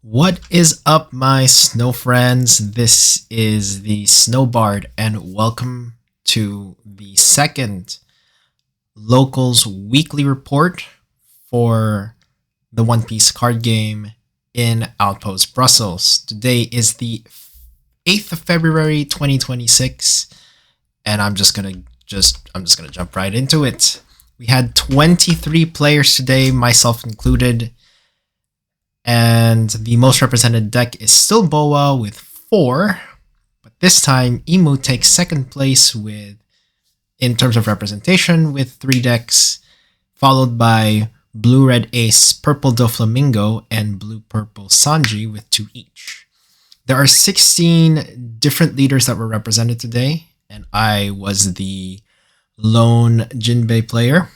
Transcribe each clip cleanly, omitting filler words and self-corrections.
What is up, my snow friends? This is the Snowbard, and welcome to the second Locals Weekly Report for the One Piece card game in Outpost Brussels. Today is the 8th of February 2026, and I'm just gonna jump right into it. We had 23 players today, myself included. And the most represented deck is still Boa with 4, but this time Emu takes second place in terms of representation with 3 decks, followed by Blue Red Ace, Purple Doflamingo, and Blue Purple Sanji with 2 each. There are 16 different leaders that were represented today, and I was the lone Jinbei player.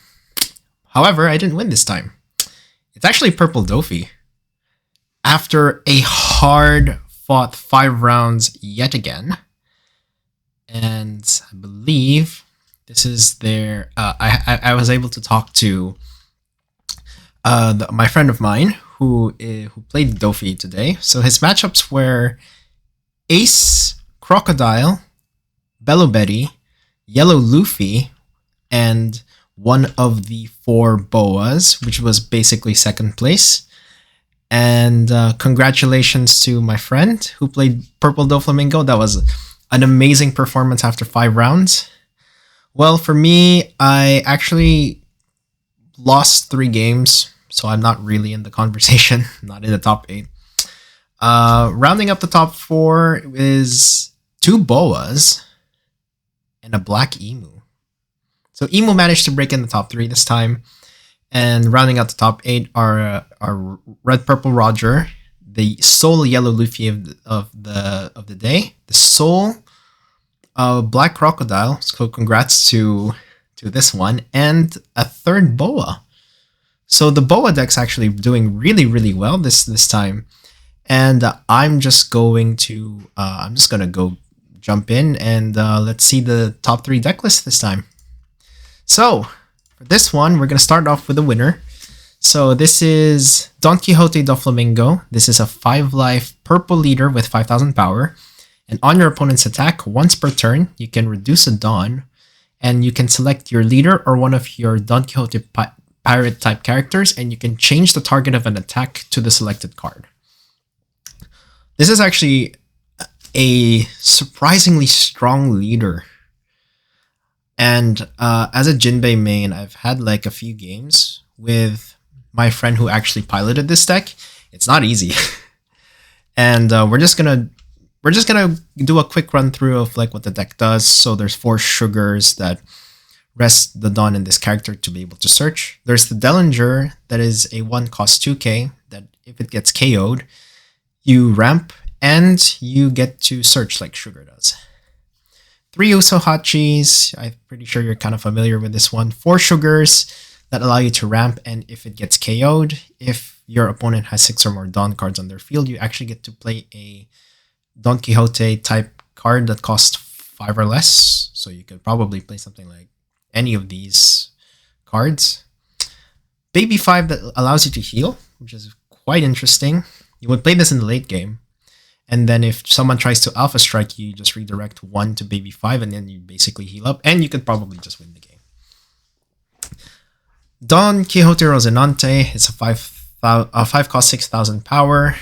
However, I didn't win this time. It's actually Purple Dofi. After a hard-fought 5 rounds yet again, and I believe this is their. I was able to talk to my friend of mine who played Dofi today. So his matchups were Ace, Crocodile, Bello Betty, Yellow Luffy, and one of the 4 Boas, which was basically second place. And congratulations to my friend who played Purple Doflamingo. That was an amazing performance after 5 rounds. Well, for me, I actually lost 3 games, so I'm not really in the conversation, not in the top 8. Rounding up the top 4 is 2 Boas and a Black Emu. So Emu managed to break in the top 3 this time. And rounding out the top 8 are Red Purple Roger, the Soul Yellow Luffy of the day, the Soul Black Crocodile. So congrats to this one, and a 3rd Boa. So the Boa deck's actually doing really well this time, and I'm just gonna go jump in and let's see the top 3 deck list this time. So. This one, we're going to start off with the winner. So this is Don Quixote Doflamingo. This is a 5-life purple leader with 5,000 power. And on your opponent's attack, once per turn, you can reduce a Don. And you can select your leader or one of your Don Quixote pirate type characters. And you can change the target of an attack to the selected card. This is actually a surprisingly strong leader. And as a Jinbei main, I've had like a few games with my friend who actually piloted this deck. It's not easy, and we're just gonna do a quick run through of like what the deck does. So there's 4 sugars that rest the Dawn in this character to be able to search. There's the Dellinger that is a 1 cost 2k that if it gets KO'd, you ramp and you get to search like Sugar does. 3 Usohachis, I'm pretty sure you're kind of familiar with this one. 4 sugars that allow you to ramp, and if it gets KO'd, if your opponent has 6 or more Don cards on their field, you actually get to play a Don Quixote type card that costs 5 or less. So you could probably play something like any of these cards. Baby 5 that allows you to heal, which is quite interesting. You would play this in the late game. And then if someone tries to Alpha Strike, you just redirect 1 to Baby 5, and then you basically heal up, and you could probably just win the game. Don Quixote Rocinante is a 5 cost 6,000 power,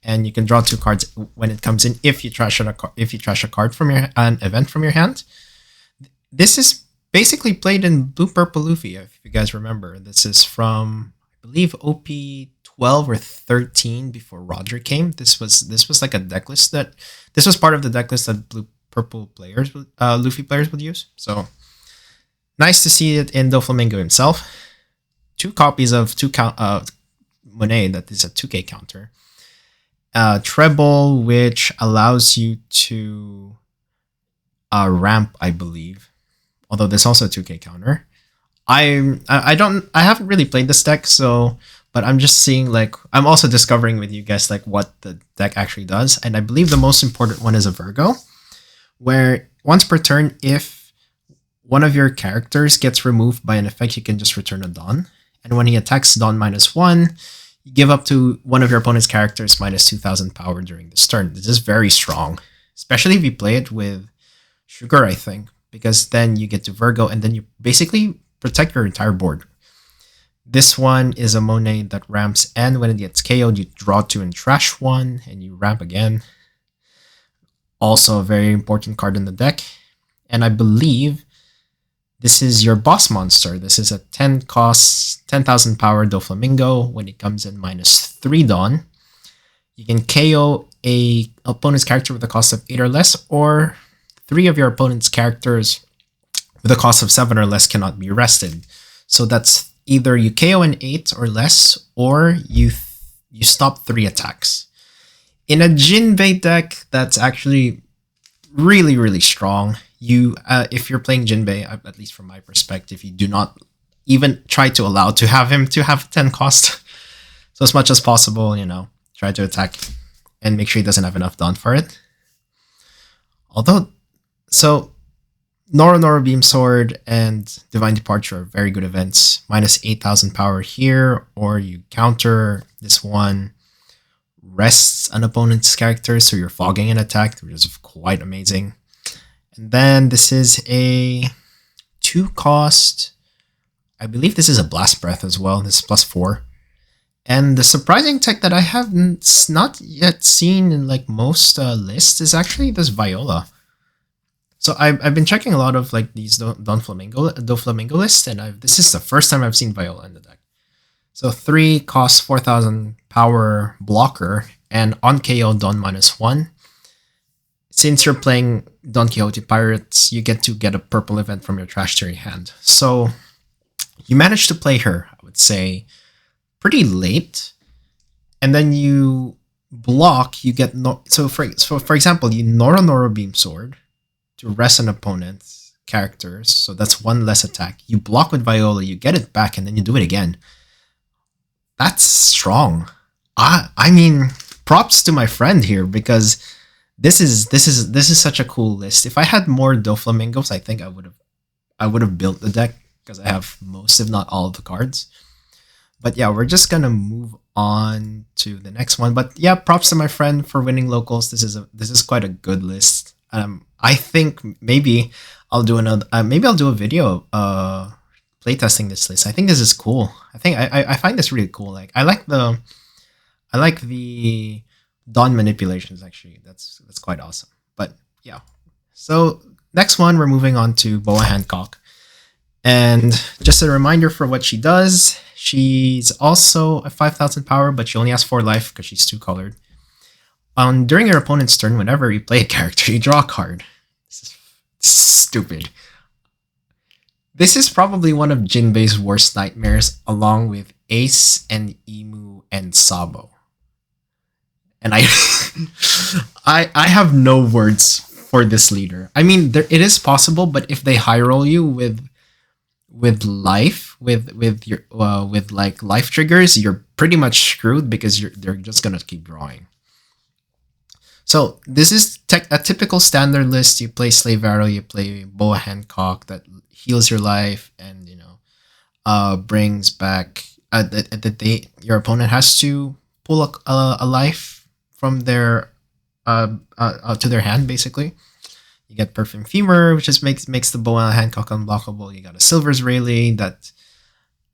and you can draw 2 cards when it comes in if you trash a card from an event from your hand. This is basically played in Blue Purple Luffy, if you guys remember. This is from, I believe, OP 12 or 13 before Roger came. This was like a deck list this was part of the deck list that Blue Purple players, Luffy players would use. So nice to see it in Doflamingo himself. 2 copies of Monet that is a 2k counter. Treble, which allows you to ramp, I believe. Although there's also a 2k counter. I haven't really played this deck, but I'm just seeing I'm also discovering with you guys what the deck actually does. And I believe the most important one is a Virgo, where once per turn, if one of your characters gets removed by an effect, you can just return a Dawn. And when he attacks Dawn -1, You give up to one of your opponent's characters minus 2,000 power during this turn. This is very strong, especially if you play it with Sugar, I think, because then you get to Virgo and then you basically protect your entire board. This one is a Monet that ramps, and when it gets KO'd, you draw 2 and trash 1, and you ramp again. Also a very important card in the deck. And I believe this is your boss monster. This is a 10 cost, 10,000 power Doflamingo. When it comes in minus 3 Dawn, you can KO a opponent's character with a cost of 8 or less, or 3 of your opponent's characters with a cost of 7 or less cannot be rested. So that's either you KO an 8 or less, or you stop 3 attacks. In a Jinbei deck, that's actually really, really strong. You, if you're playing Jinbei, at least from my perspective, you do not even try to allow to have him to have 10 cost. So as much as possible, try to attack and make sure he doesn't have enough Dawn for it. Although, so Noro Beam Sword and Divine Departure are very good events. Minus 8,000 power here, or you counter this one. Rests an opponent's character, so you're fogging an attack, which is quite amazing. And then this is a 2 cost. I believe this is a Blast Breath as well. This is plus 4. And the surprising tech that I have not yet seen in like most lists is actually this Viola. So I've been checking a lot of like these Doflamingo lists, and this is the first time I've seen Viola in the deck. So 3 costs 4,000 power blocker, and on KO Dawn minus 1. Since you're playing Don Quixote Pirates, you get to get a purple event from your trash to your hand. So you manage to play her, I would say, pretty late, and then you block. You get for example, you Noro Beam Sword to rest an opponent's characters. So that's 1 less attack. You block with Viola, you get it back, and then you do it again. That's strong. I mean, props to my friend here, because this is such a cool list. If I had more Doflamingos, I think I would have built the deck, because I have most, if not all, of the cards. But yeah, we're just gonna move on to the next one. But yeah, props to my friend for winning locals. This is quite a good list. I think maybe I'll do a video playtesting this list. I think this is cool. I find this really cool. Like I like the Dawn manipulations, actually. That's quite awesome. But yeah. So next one, we're moving on to Boa Hancock. And just a reminder for what she does, she's also a 5,000 power, but she only has 4 life because she's 2-colored. During your opponent's turn, whenever you play a character, you draw a card. This is stupid. This is probably one of Jinbei's worst nightmares, along with Ace and Emu and Sabo. And I have no words for this leader. I mean, it is possible, but if they high roll you with life, with like life triggers, you're pretty much screwed, because they're just gonna keep drawing. So this is a typical standard list. You play Slave Arrow, you play Boa Hancock that heals your life, and brings back your opponent has to pull a life from their to their hand, basically. You get Perfume Femur, which just makes the Boa Hancock unblockable. You got a Silver's Rayleigh that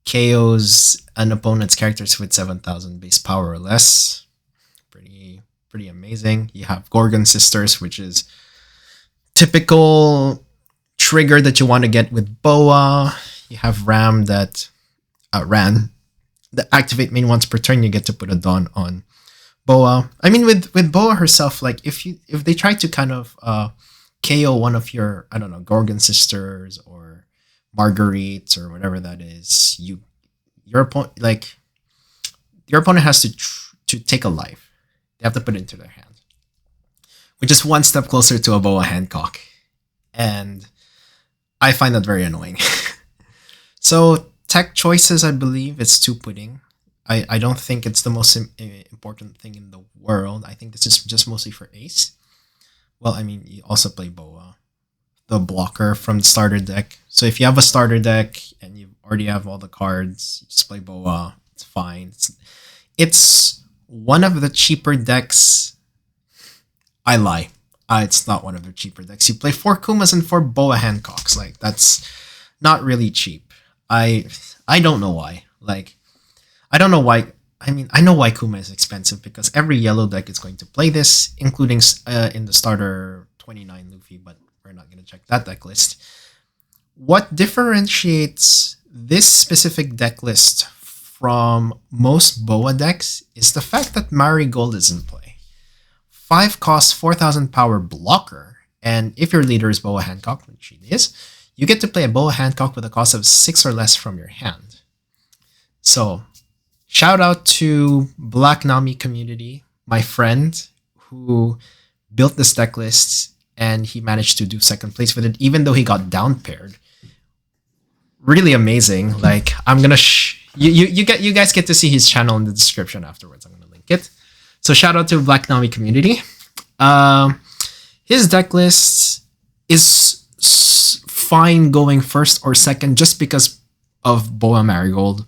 KOs an opponent's characters with 7,000 base power or less. Pretty amazing. You have Gorgon Sisters, which is typical trigger that you want to get with Boa. You have Ran that activate main once per turn. You get to put a Dawn on Boa. I mean, with Boa herself, like if they try to kind of KO one of your, I don't know, Gorgon Sisters or Marguerites or whatever that is, your opponent has to take a life. They have to put it into their hand, which is one step closer to a Boa Hancock, and I find that very annoying. So tech choices, I believe it's 2 pudding. I don't think it's the most important thing in the world. I think this is just mostly for Ace. Well, I mean, you also play Boa, the blocker from the starter deck. So if you have a starter deck and you already have all the cards, you just play Boa. It's fine. It's one of the cheaper decks. I lie. It's not one of the cheaper decks. You play 4 Kumas and 4 Boa Hancocks. Like, that's not really cheap. I don't know why. Like, I don't know why. I mean, I know why Kuma is expensive, because every yellow deck is going to play this, including in the starter 29 Luffy, but we're not going to check that deck list. What differentiates this specific deck list from most Boa decks is the fact that Marigold is in play. 5 cost, 4,000 power blocker, and if your leader is Boa Hancock, which it is, you get to play a Boa Hancock with a cost of 6 or less from your hand. So, shout out to Black Nami community, my friend who built this deck list, and he managed to do second place with it, even though he got down paired. Really amazing. Like, I'm gonna you guys get to see his channel in the description afterwards. I'm gonna link it. So shout out to Black Nami community. His deck list is fine going first or second just because of Boa Marigold.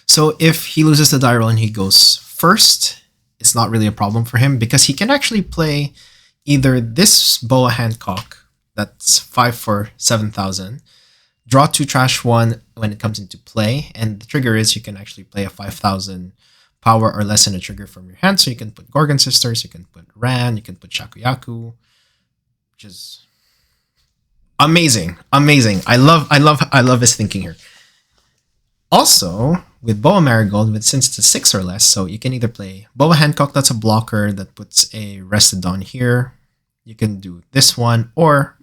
So if he loses the die roll and he goes first, it's not really a problem for him, because he can actually play either this Boa Hancock, that's 5 for 7,000, draw 2 trash 1 when it comes into play, and the trigger is you can actually play a 5,000 power or less in a trigger from your hand. So you can put Gorgon Sisters, you can put Ran, you can put Shakuyaku, which is amazing. I love his thinking here. Also, with Boa Marigold, since it's a 6 or less, so you can either play Boa Hancock, that's a blocker that puts a Rested Dawn here. You can do this one, or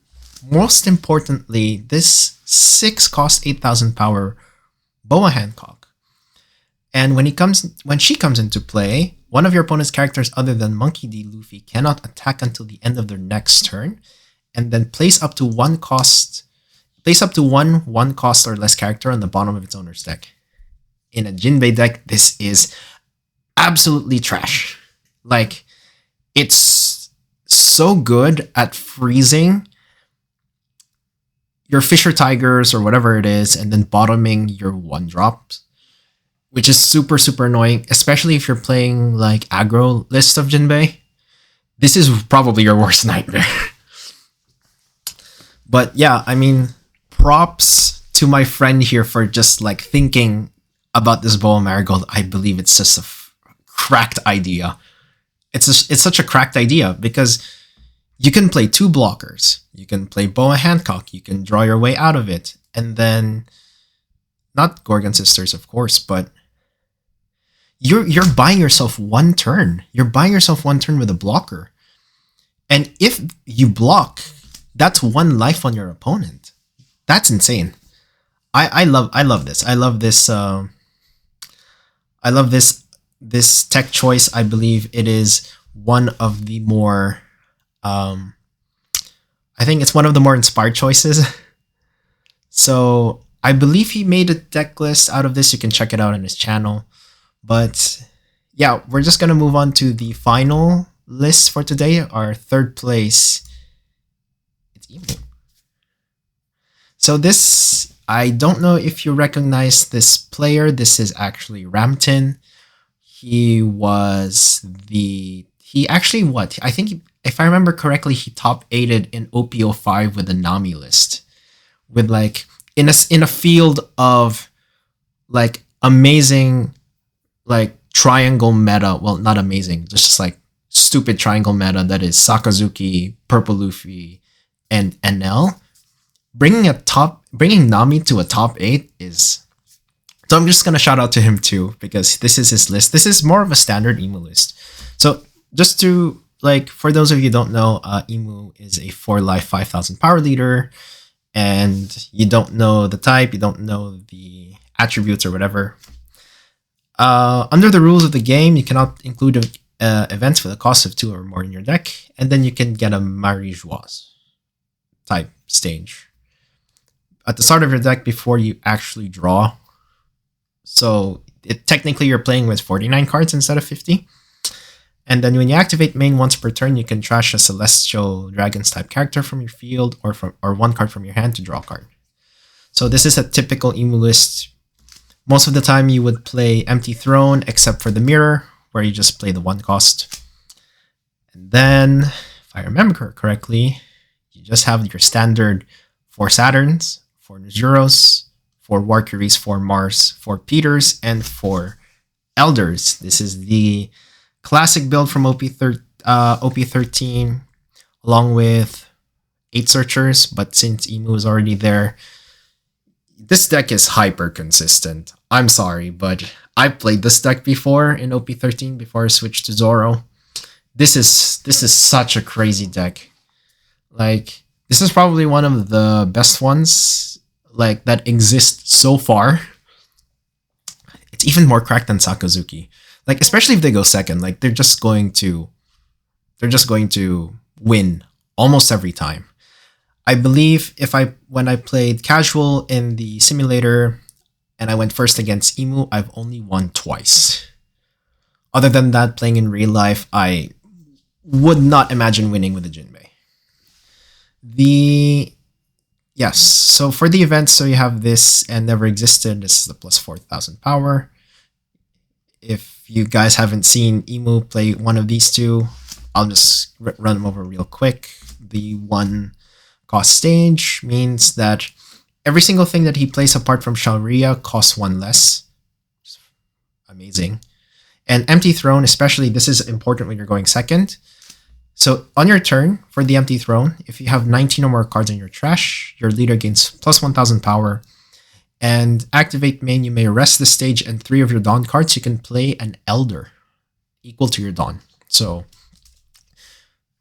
most importantly, this 6 cost 8,000 power Boa Hancock. And when she comes into play, one of your opponent's characters other than Monkey D. Luffy cannot attack until the end of their next turn, and then place up to one cost or less character on the bottom of its owner's deck. In a Jinbei deck, this is absolutely trash. Like, it's so good at freezing your Fisher Tigers or whatever it is, and then bottoming your 1-drops, which is super, super annoying, especially if you're playing like aggro list of Jinbei. This is probably your worst nightmare. But yeah, I mean, props to my friend here for just like thinking about this Boa Marigold. I believe it's just a cracked idea. It's such a cracked idea, because you can play 2 blockers. You can play Boa Hancock. You can draw your way out of it. And then, not Gorgon Sisters, of course, but you're buying yourself 1 turn. You're buying yourself 1 turn with a blocker. And if you block, that's 1 life on your opponent. That's insane. I love this. I love this tech choice. I believe it is one of the more I think it's one of the more inspired choices. So I believe he made a deck list out of this. You can check it out on his channel. But yeah, we're just gonna move on to the final list for today. Our 3rd place. It's Emu. So this, I don't know if you recognize this player. This is actually Ramton. He actually I think if I remember correctly, he top 8'd in OP05 with the Nami list, with like in a field of like amazing like triangle meta. Well, not amazing, just like stupid triangle meta that is Sakazuki, Purple Luffy, and NL. Bringing Nami to a top 8 is. So I'm just gonna shout out to him too, because this is his list. This is more of a standard Emu list. So just to like, for those of you who don't know, Emu is a 4-life 5,000 power leader, and you don't know the type, you don't know the attributes or whatever. Under the rules of the game, you cannot include events for the cost of 2 or more in your deck, and then you can get a Marie-Joise type stage at the start of your deck before you actually draw. So technically you're playing with 49 cards instead of 50. And then when you activate main once per turn, you can trash a Celestial Dragons type character from your field or 1 card from your hand to draw a card. So this is a typical Emu list. Most of the time you would play Empty Throne except for the Mirror, where you just play the 1 cost. And then, if I remember correctly, you just have your standard 4 Saturns, 4 Nezuros, 4 Valkyries, 4 Mars, 4 Peters, and 4 Elders. This is the classic build from OP13, along with 8 Searchers, but since Emu is already there, this deck is hyper consistent. I'm sorry, but I've played this deck before in OP13 before I switched to Zoro. This is such a crazy deck. Like, this is probably one of the best ones like that exist so far. It's even more cracked than Sakazuki. Like, especially if they go second, like they're just going to win almost every time. I believe when I played casual in the simulator and I went first against Emu, I've only won twice. Other than that, playing in real life, I would not imagine winning with a Jinbei. Yes, so for the events, so you have this and Never Existed. This is the plus 4,000 power. If you guys haven't seen Emu play one of these two, I'll just run them over real quick. The 1 cost stage means that every single thing that he plays apart from Shalria costs 1 less. Amazing. And Empty Throne, especially, this is important when you're going second. So on your turn, for the Empty Throne, if you have 19 or more cards in your trash, your leader gains plus 1,000 power. And activate main, you may rest the stage and 3 of your Dawn cards. You can play an Elder equal to your Dawn. So,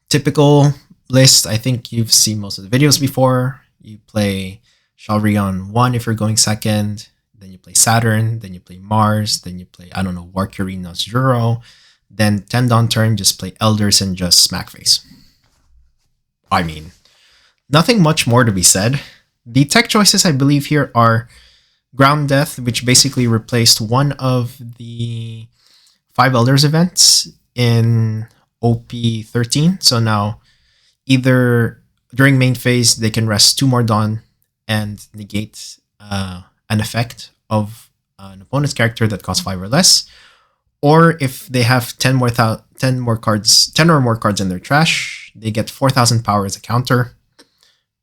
typical list, I think you've seen most of the videos before. You play Shalria on 1 if you're going second. Then you play Saturn. Then you play Mars. Then you play, I don't know, Valkyrie, Nezuro. Then 10 Dawn turn, just play Elders and just smack face. I mean, nothing much more to be said. The tech choices I believe here are Ground Death, which basically replaced one of the 5 Elders events in OP13. So now either during main phase, they can rest 2 more Dawn and negate an effect of an opponent's character that costs 5 or less. Or if they have 10 or more cards in their trash, they get 4,000 power as a counter.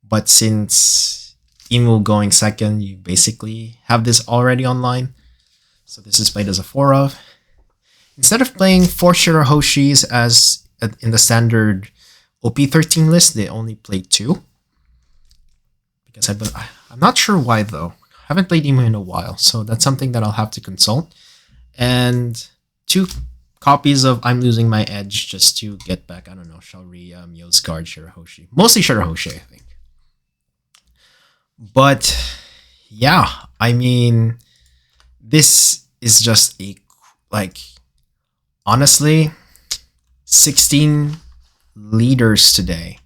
But since Emu going second, you basically have this already online. So this is played as a 4 of. Instead of playing 4 Shirahoshis as in the standard OP13 list, they only play 2. Because I'm not sure why though. I haven't played Emu in a while, so that's something that I'll have to consult. And 2 copies of I'm Losing My Edge just to get back, I don't know, Shalria, Miyosgard, Shirahoshi. Mostly Shirahoshi, I think. But yeah, I mean, this is just honestly, 16 leaders today.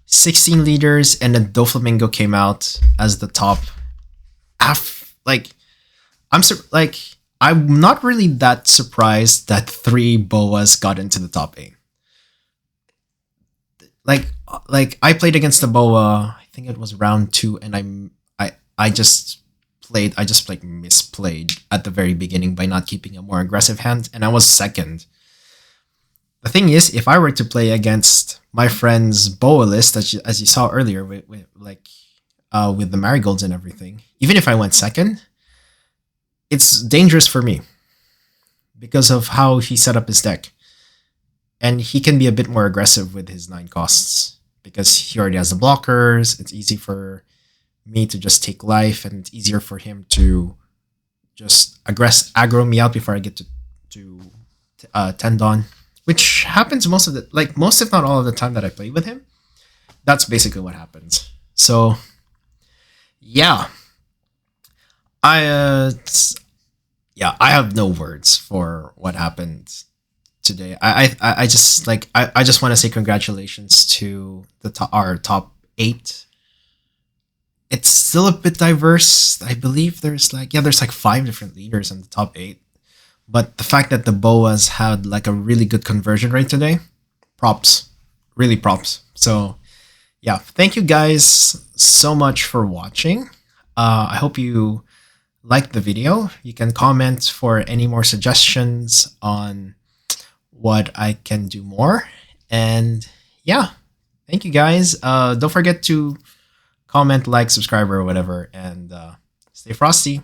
16 leaders, and then Doflamingo came out as the top. I'm not really that surprised that 3 Boas got into the top 8. I played against the Boa, I think it was round 2, and I just misplayed at the very beginning by not keeping a more aggressive hand, and I was second. The thing is, if I were to play against my friend's Boa list, as you saw earlier, with the marigolds and everything, even if I went second, it's dangerous for me because of how he set up his deck. And he can be a bit more aggressive with his 9 costs because he already has the blockers. It's easy for me to just take life, and it's easier for him to just aggro me out before I get to 10 Dawn, which happens most if not all of the time that I play with him. That's basically what happens. So yeah, I have no words for what happened today. I just want to say congratulations to our top 8. It's still a bit diverse. I believe there's 5 different leaders in the top 8. But the fact that the Boas had a really good conversion rate today, props. Really props. So yeah, thank you guys so much for watching. I hope you like the video. You can comment for any more suggestions on what I can do more. And yeah, thank you guys. Don't forget to comment, like, subscribe, or whatever. And stay frosty.